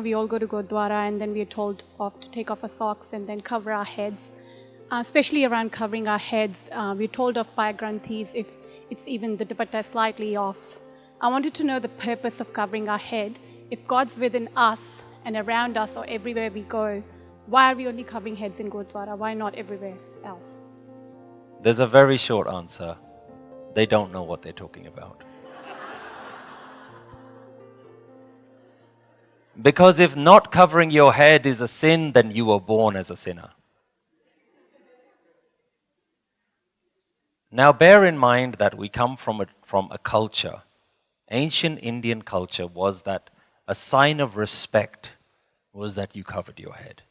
We all go to Gurdwara and then we are told off to take off our socks and then cover our heads. Especially around covering our heads, we're told off by granthis if it's even the dupatta slightly off. I wanted to know the purpose of covering our head. If God's within us and around us or everywhere we go, why are we only covering heads in Gurdwara? Why not everywhere else? There's a very short answer. They don't know what they're talking about. Because if not covering your head is a sin, then you were born as a sinner. Now bear in mind that we come from a culture. Ancient Indian culture was that a sign of respect was that you covered your head.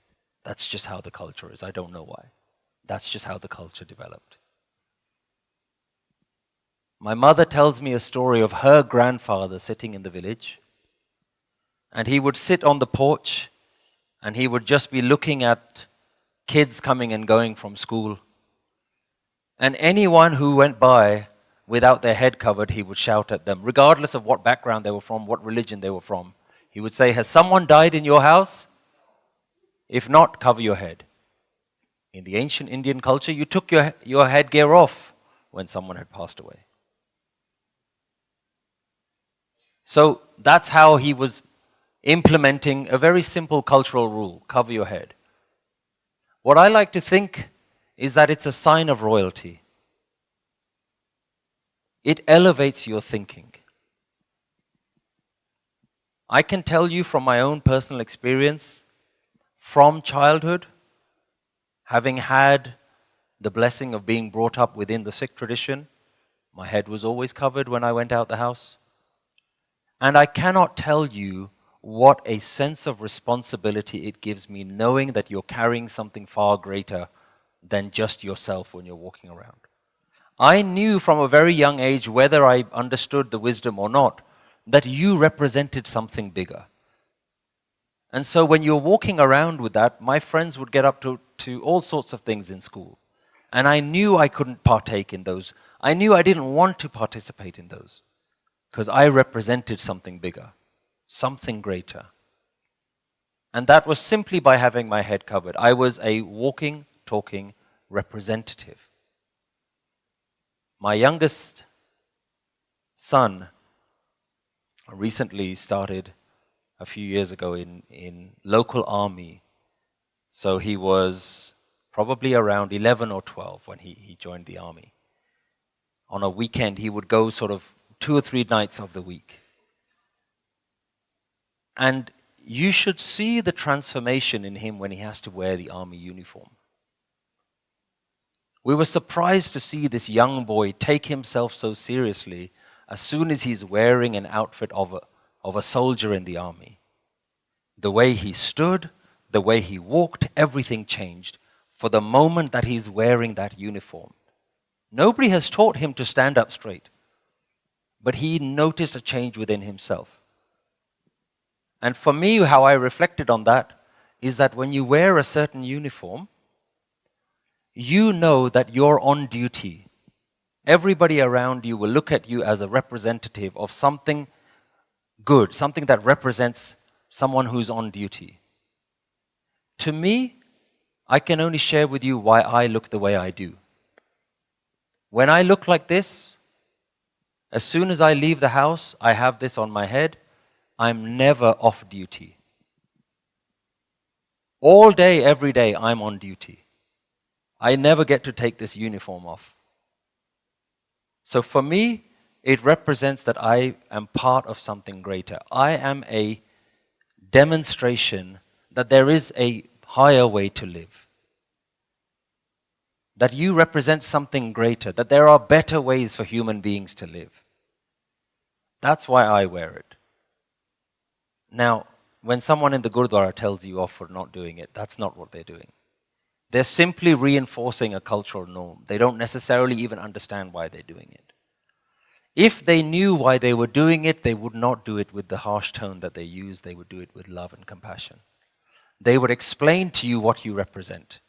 That's just how the culture is. I don't know why. That's just how the culture developed. My mother tells me a story of her grandfather sitting in the village, and he would sit on the porch and he would just be looking at kids coming and going from school. And anyone who went by without their head covered, he would shout at them, regardless of what background they were from, what religion they were from. He would say, "Has someone died in your house? If not, cover your head." In the ancient Indian culture, you took your headgear off when someone had passed away. So that's how he was implementing a very simple cultural rule: cover your head. What I like to think is that it's a sign of royalty. It elevates your thinking. I can tell you from my own personal experience, from childhood, having had the blessing of being brought up within the Sikh tradition, my head was always covered when I went out the house. And I cannot tell you what a sense of responsibility it gives me knowing that you're carrying something far greater than just yourself when you're walking around. I knew from a very young age, whether I understood the wisdom or not, that you represented something bigger. And so when you're walking around with that, my friends would get up to all sorts of things in school. And I knew I couldn't partake in those. I knew I didn't want to participate in those because I represented something bigger, something greater. And that was simply by having my head covered. I was a walking, talking representative. My youngest son recently started a few years ago in local army. So he was probably around 11 or 12 when he joined the army. On a weekend, he would go sort of 2 or 3 nights of the week. And you should see the transformation in him when he has to wear the army uniform. We were surprised to see this young boy take himself so seriously as soon as he's wearing an outfit of a soldier in the army. The way he stood, the way he walked, everything changed for the moment that he's wearing that uniform. Nobody has taught him to stand up straight, but he noticed a change within himself. And for me, how I reflected on that is that when you wear a certain uniform, you know that you're on duty. Everybody around you will look at you as a representative of something good, something that represents someone who's on duty. To me, I can only share with you why I look the way I do. When I look like this, as soon as I leave the house, I have this on my head. I'm never off duty. All day, every day, I'm on duty. I never get to take this uniform off. So for me, it represents that I am part of something greater. I am a demonstration that there is a higher way to live. That you represent something greater, that there are better ways for human beings to live. That's why I wear it. Now, when someone in the Gurdwara tells you off for not doing it, that's not what they're doing. They're simply reinforcing a cultural norm. They don't necessarily even understand why they're doing it. If they knew why they were doing it, they would not do it with the harsh tone that they use. They would do it with love and compassion. They would explain to you what you represent.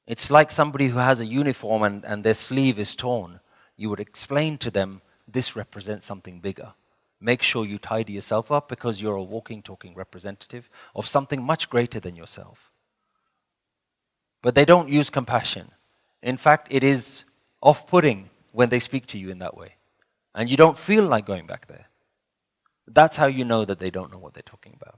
It's like somebody who has a uniform and their sleeve is torn. You would explain to them, this represents something bigger. make sure you tidy yourself up because you're a walking, talking representative of something much greater than yourself. But they don't use compassion. In fact, it is off-putting when they speak to you in that way. And you don't feel like going back there. That's how you know that they don't know what they're talking about.